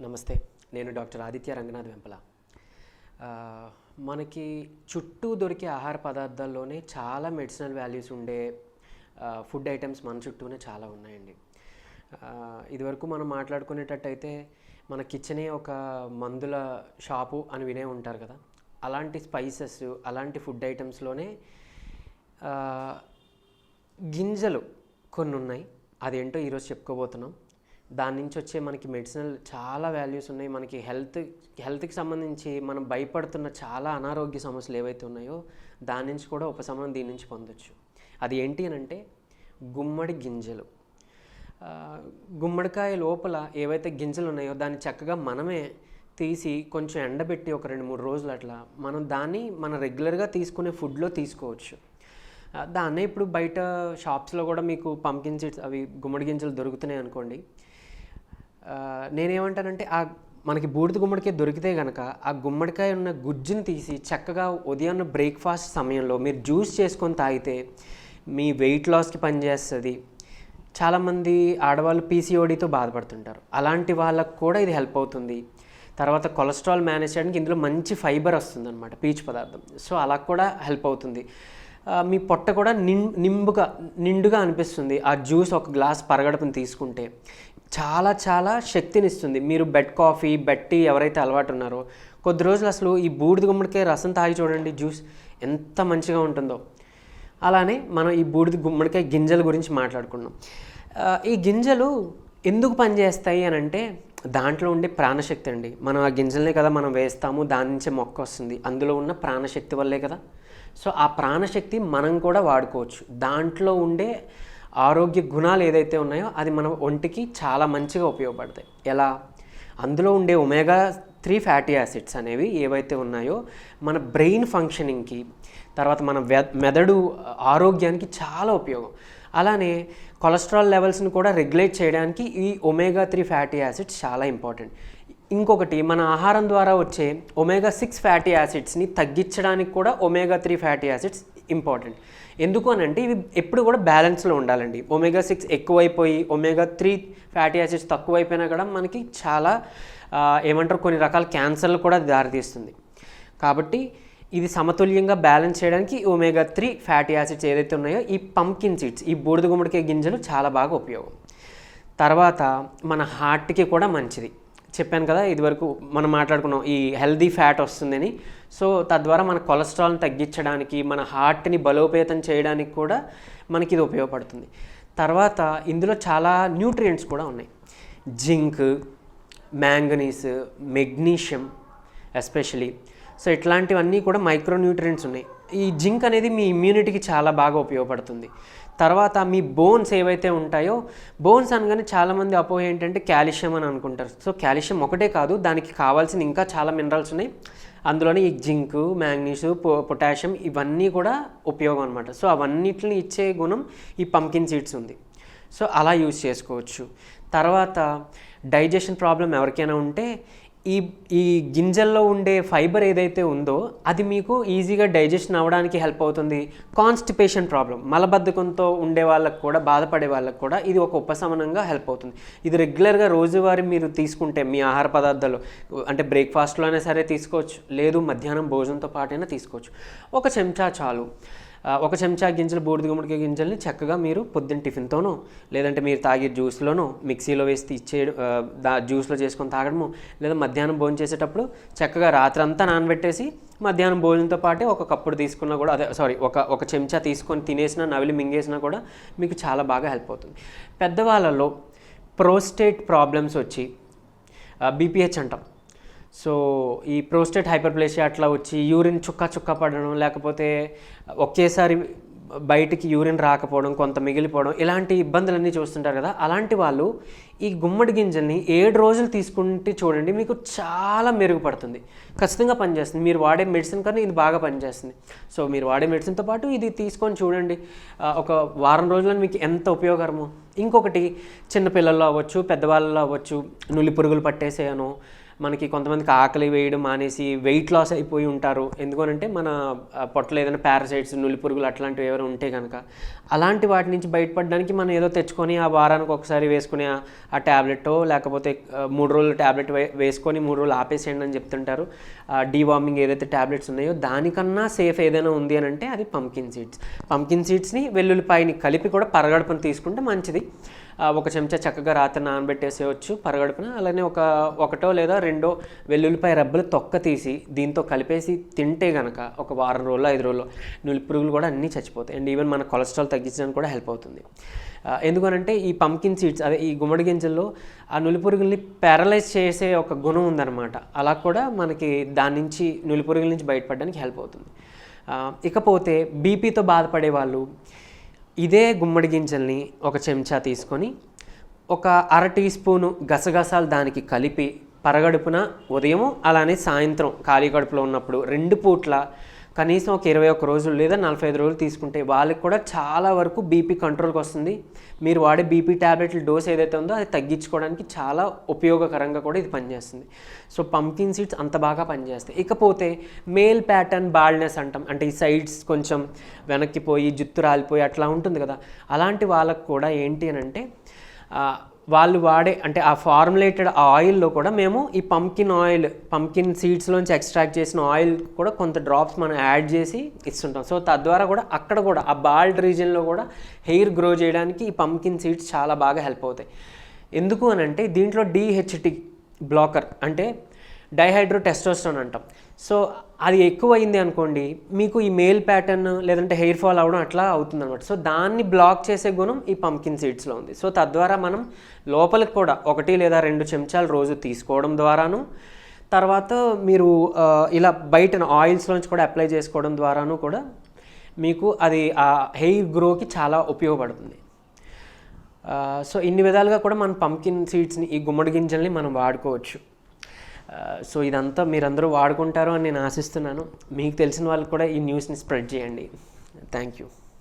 నమస్తే. నేను డాక్టర్ ఆదిత్య రంగనాథ్ వెంపల. మనకి చుట్టూ దొరికే ఆహార పదార్థాల్లోనే చాలా మెడిసినల్ వాల్యూస్ ఉండే ఫుడ్ ఐటమ్స్ మన చుట్టూనే చాలా ఉన్నాయండి. ఇదివరకు మనం మాట్లాడుకునేటట్టయితే మన కిచెనే ఒక మందుల షాపు అని వినే ఉంటారు కదా. అలాంటి స్పైసెస్, అలాంటి ఫుడ్ ఐటమ్స్లోనే గింజలు కొన్ని ఉన్నాయి. అదేంటో ఈరోజు చెప్పుకోబోతున్నాం. దాని నుంచి వచ్చే మనకి మెడిసినల్ చాలా వాల్యూస్ ఉన్నాయి. మనకి హెల్త్కి సంబంధించి మనం భయపడుతున్న చాలా అనారోగ్య సమస్యలు ఏవైతే ఉన్నాయో దాని నుంచి కూడా ఉపశమనం దీని నుంచి పొందొచ్చు. అది ఏంటి అని అంటే గుమ్మడి గింజలు. గుమ్మడికాయ లోపల ఏవైతే గింజలు ఉన్నాయో దాన్ని చక్కగా మనమే తీసి కొంచెం ఎండబెట్టి ఒక 2-3 రోజులు అట్లా మనం రెగ్యులర్గా తీసుకునే ఫుడ్లో తీసుకోవచ్చు. దాన్నే ఇప్పుడు బయట షాప్స్లో కూడా మీకు పంకిన్ సీడ్స్, అవి గుమ్మడి గింజలు దొరుకుతున్నాయి అనుకోండి. నేనేమంటానంటే మనకి బూడిద గుమ్మడికాయ దొరికితే కనుక ఆ గుమ్మడికాయ ఉన్న గుజ్జుని తీసి చక్కగా ఉదయాన్న బ్రేక్ఫాస్ట్ సమయంలో మీరు జ్యూస్ చేసుకొని తాగితే మీ వెయిట్ లాస్కి పనిచేస్తుంది. చాలామంది ఆడవాళ్ళు పీసీఓడితో బాధపడుతుంటారు. అలాంటి వాళ్ళకు కూడా ఇది హెల్ప్ అవుతుంది. తర్వాత కొలెస్ట్రాల్ మేనేజ్ చేయడానికి ఇందులో మంచి ఫైబర్ వస్తుంది అనమాట, పీచు పదార్థం. సో అలా కూడా హెల్ప్ అవుతుంది. మీ పొట్ట కూడా నిండుగా అనిపిస్తుంది. ఆ జ్యూస్ ఒక గ్లాస్ పరగడుపుని తీసుకుంటే చాలా చాలా శక్తినిస్తుంది. మీరు బెడ్ టీ ఎవరైతే అలవాటు ఉన్నారో కొద్ది రోజులు అసలు ఈ బూడిద గుమ్మడికాయ రసం తాగి చూడండి, జ్యూస్ ఎంత మంచిగా ఉంటుందో. అలానే మనం ఈ బూడిద గుమ్మడికాయ గింజల గురించి మాట్లాడుకున్నాం. ఈ గింజలు ఎందుకు పనిచేస్తాయి అని అంటే దాంట్లో ఉండే ప్రాణశక్తి అండి. మనం ఆ గింజలనే కదా మనం వేస్తాము, దాని నుంచే మొక్క వస్తుంది. అందులో ఉన్న ప్రాణశక్తి వల్లే కదా. సో ఆ ప్రాణశక్తి మనం కూడా వాడుకోవచ్చు. దాంట్లో ఉండే ఆరోగ్య గుణాలు ఏదైతే ఉన్నాయో అది మన ఒంటికి చాలా మంచిగా ఉపయోగపడతాయి. ఎలా? అందులో ఉండే ఒమేగా-3 ఫ్యాటీ యాసిడ్స్ అనేవి ఏవైతే ఉన్నాయో మన బ్రెయిన్ ఫంక్షనింగ్కి, తర్వాత మన మెదడు ఆరోగ్యానికి చాలా ఉపయోగం. అలానే కొలెస్ట్రాల్ లెవెల్స్ని కూడా రెగ్యులేట్ చేయడానికి ఈ ఒమేగా-3 ఫ్యాటీ యాసిడ్స్ చాలా ఇంపార్టెంట్. ఇంకొకటి, మన ఆహారం ద్వారా వచ్చే ఒమేగా-6 ఫ్యాటీ యాసిడ్స్ని తగ్గించడానికి కూడా ఒమేగా-3 ఫ్యాటీ యాసిడ్స్ ఇంపార్టెంట్. ఎందుకు అని అంటే ఇవి ఎప్పుడు కూడా బ్యాలెన్స్లో ఉండాలండి. ఒమేగా-6 ఎక్కువైపోయి ఒమేగా-3 ఫ్యాటీ యాసిడ్స్ తక్కువైపోయినా కూడా మనకి చాలా కొన్ని రకాల క్యాన్సర్లు కూడా దారితీస్తుంది. కాబట్టి ఇది సమతుల్యంగా బ్యాలెన్స్ చేయడానికి ఒమేగా-3 ఫ్యాటీ యాసిడ్స్ ఏదైతే ఉన్నాయో ఈ పంకిన్ సీడ్స్, ఈ బూడిద గుమ్మడికాయ గింజలు చాలా బాగా ఉపయోగం. తర్వాత మన హార్ట్కి కూడా మంచిది. చెప్పాను కదా ఇదివరకు మనం మాట్లాడుకున్నాం ఈ హెల్దీ ఫ్యాట్ వస్తుందని. సో తద్వారా మన కొలెస్ట్రాల్ని తగ్గించడానికి, మన హార్ట్ని బలోపేతం చేయడానికి కూడా మనకి ఇది ఉపయోగపడుతుంది. తర్వాత ఇందులో చాలా న్యూట్రియంట్స్ కూడా ఉన్నాయి. Zinc, manganese, magnesium especially. So ఇట్లాంటివన్నీ కూడా మైక్రో న్యూట్రియంట్స్ ఉన్నాయి. ఈ జింక్ అనేది మీ ఇమ్యూనిటీకి చాలా బాగా ఉపయోగపడుతుంది. తర్వాత మీ బోన్స్ ఏవైతే ఉంటాయో, బోన్స్ అనగానే చాలామంది అపోహ ఏంటంటే కాల్షియం అని అనుకుంటారు. సో కాల్షియం ఒకటే కాదు, దానికి కావాల్సిన ఇంకా చాలా మినరల్స్ ఉన్నాయి. అందులోనే ఈ జింక్, మ్యాంగనీసు, పొటాషియం ఇవన్నీ కూడా ఉపయోగం అనమాట. సో అవన్నిటిని ఇచ్చే గుణం ఈ పంకిన్ సీడ్స్ ఉంది. సో అలా యూజ్ చేసుకోవచ్చు. తర్వాత డైజెషన్ ప్రాబ్లం ఎవరికైనా ఉంటే ఈ గింజల్లో ఉండే ఫైబర్ ఏదైతే ఉందో అది మీకు ఈజీగా డైజెషన్ అవ్వడానికి హెల్ప్ అవుతుంది. కాన్స్టిపేషన్ ప్రాబ్లం, మలబద్ధకంతో ఉండే వాళ్ళకు కూడా, బాధపడే వాళ్ళకు కూడా ఇది ఒక ఉపశమనంగా హెల్ప్ అవుతుంది. ఇది రెగ్యులర్గా రోజువారీ మీరు తీసుకుంటే మీ ఆహార పదార్థాలు అంటే బ్రేక్ఫాస్ట్లో అయినా సరే తీసుకోవచ్చు, లేదు మధ్యాహ్నం భోజనంతో పాటైనా తీసుకోవచ్చు. ఒక చెంచా చాలు. ఒక చెంచా గింజలు, బూడిద గుమ్మడికాయ గింజల్ని చక్కగా మీరు పొద్దున్న టిఫిన్తోనో, లేదంటే మీరు తాగే జ్యూస్లోనో మిక్సీలో వేసి జ్యూస్లో చేసుకొని తాగడము, లేదా మధ్యాహ్నం భోజనం చేసేటప్పుడు చక్కగా రాత్రంతా నానబెట్టేసి మధ్యాహ్నం భోజనంతో పాటే ఒక కప్పుడు తీసుకున్నా కూడా, ఒక చెంచా తీసుకొని తినేసినా, నవిలి మింగేసినా కూడా మీకు చాలా బాగా హెల్ప్ అవుతుంది. పెద్దవాళ్ళలో ప్రోస్టేట్ ప్రాబ్లమ్స్ వచ్చి బీపీహెచ్ అంటాం. సో ఈ ప్రోస్టేట్ హైపర్ప్లేషియా అట్లా వచ్చి యూరిన్ చుక్క పడడం, లేకపోతే ఒకేసారి బయటికి యూరిన్ రాకపోవడం, కొంత మిగిలిపోవడం, ఇలాంటి ఇబ్బందులన్నీ చూస్తుంటారు కదా. అలాంటి వాళ్ళు ఈ గుమ్మడి గింజల్ని 7 రోజులు తీసుకుంటే చూడండి, మీకు చాలా మెరుగుపడుతుంది. ఖచ్చితంగా పనిచేస్తుంది. మీరు వాడే మెడిసిన్ కన్నా ఇది బాగా పనిచేస్తుంది. సో మీరు వాడే మెడిసిన్తో పాటు ఇది తీసుకొని చూడండి, ఒక వారం రోజుల్లో మీకు ఎంత ఉపయోగకరమో. ఇంకొకటి, చిన్నపిల్లల్లో అవ్వచ్చు, పెద్దవాళ్ళలో అవ్వచ్చు, నులి పురుగులు పట్టేసేయను, మనకి కొంతమందికి ఆకలి వేయడం మానేసి వెయిట్ లాస్ అయిపోయి ఉంటారు. ఎందుకనంటే మన పొట్టలో ఏదైనా పారాసైట్స్, నులిపురుగులు అట్లాంటివి ఎవరు ఉంటే కనుక అలాంటి వాటి నుంచి బయటపడడానికి మనం ఏదో తెచ్చుకొని ఆ వారానికి ఒకసారి వేసుకునే ఆ ట్యాబ్లెట్టో లేకపోతే 3 రోజులు ట్యాబ్లెట్ వేసుకొని 3 రోజులు ఆపేసేయండి అని చెప్తుంటారు. డీవార్మింగ్ ఏదైతే ట్యాబ్లెట్స్ ఉన్నాయో దానికన్నా సేఫ్ ఏదైనా ఉంది అని అంటే అది పంకిన్ సీడ్స్ని వెల్లుల్లిపాయని కలిపి కూడా పరగడుపున తీసుకుంటే మంచిది. 1 చెంచా చక్కగా రాత్రి నానబెట్టేసేయచ్చు పరగడుపున. అలానే ఒకటో లేదా 2 వెల్లుల్లిపాయ రెబ్బలు తొక్క తీసి దీంతో కలిపేసి తింటే కనుక ఒక వారం రోజులు 5 రోజులు నులిపురుగులు కూడా అన్నీ చచ్చిపోతాయి. అండ్ ఈవెన్ మన కొలెస్ట్రాల్ తగ్గించడానికి కూడా హెల్ప్ అవుతుంది. ఎందుకనంటే ఈ పంకిన్ సీడ్స్ అదే ఈ గుమ్మడి గింజల్లో ఆ నులిపురుగుల్ని ప్యారలైజ్ చేసే ఒక గుణం ఉందన్నమాట. అలా కూడా మనకి దాని నుంచి నులిపురుగుల నుంచి బయటపడడానికి హెల్ప్ అవుతుంది. ఇకపోతే బీపీతో బాధపడే వాళ్ళు ఇదే గుమ్మడి గింజల్ని 1 చెంచా తీసుకొని 1/2 టీ స్పూను గసగసాలు దానికి కలిపి పరగడుపున ఉదయం అలానే సాయంత్రం ఖాళీ కడుపులో ఉన్నప్పుడు 2 పూట్ల కనీసం ఒక 21 రోజులు లేదా 45 రోజులు తీసుకుంటే వాళ్ళకి కూడా చాలా వరకు బీపీ కంట్రోల్కి వస్తుంది. మీరు వాడే బీపీ ట్యాబ్లెట్ల డోస్ ఏదైతే ఉందో అది తగ్గించుకోవడానికి చాలా ఉపయోగకరంగా కూడా ఇది పనిచేస్తుంది. సో పంకిన్ సీడ్స్ అంత బాగా పనిచేస్తాయి. ఇకపోతే మేల్ ప్యాటర్న్ బాల్డ్నెస్ అంటాం, అంటే ఈ సైడ్స్ కొంచెం వెనక్కిపోయి జుత్తు రాలిపోయి అట్లా ఉంటుంది కదా, అలాంటి వాళ్ళకు కూడా ఏంటి అని అంటే వాళ్ళు వాడే అంటే ఆ ఫార్ములేటెడ్ ఆయిల్లో కూడా మేము ఈ పంకిన్ సీడ్స్లోంచి ఎక్స్ట్రాక్ట్ చేసిన ఆయిల్ కూడా కొంత డ్రాప్స్ మనం యాడ్ చేసి ఇస్తుంటాం. సో తద్వారా కూడా అక్కడ కూడా ఆ బాల్డ్ రీజియన్లో కూడా హెయిర్ గ్రో చేయడానికి ఈ పంకిన్ సీడ్స్ చాలా బాగా హెల్ప్ అవుతాయి. ఎందుకు అని అంటే దీంట్లో DHT బ్లాకర్ అంటే డైహైడ్రోటెస్టోస్టెరాన్ అంటాం. సో అది ఎక్కువైంది అనుకోండి మీకు ఈ మేల్ ప్యాటర్న్ లేదంటే హెయిర్ ఫాల్ అవ్వడం అట్లా అవుతుంది అనమాట. సో దాన్ని బ్లాక్ చేసే గుణం ఈ పంకిన్ సీడ్స్లో ఉంది. సో తద్వారా మనం లోపలికి కూడా 1 లేదా 2 చెంచాలు రోజు తీసుకోవడం ద్వారాను, తర్వాత మీరు ఇలా బయట ఆయిల్స్లోంచి కూడా అప్లై చేసుకోవడం ద్వారాను కూడా మీకు అది ఆ హెయిర్ గ్రోకి చాలా ఉపయోగపడుతుంది. సో ఇన్ని విధాలుగా కూడా మనం పంకిన్ సీడ్స్ని ఈ గుమ్మడి గింజల్ని మనం వాడుకోవచ్చు. సో ఇదంతా మీరందరూ వాడుకుంటారు అని నేను ఆశిస్తున్నాను. మీకు తెలిసిన వాళ్ళకి కూడా ఈ న్యూస్ని స్ప్రెడ్ చేయండి. Thank you.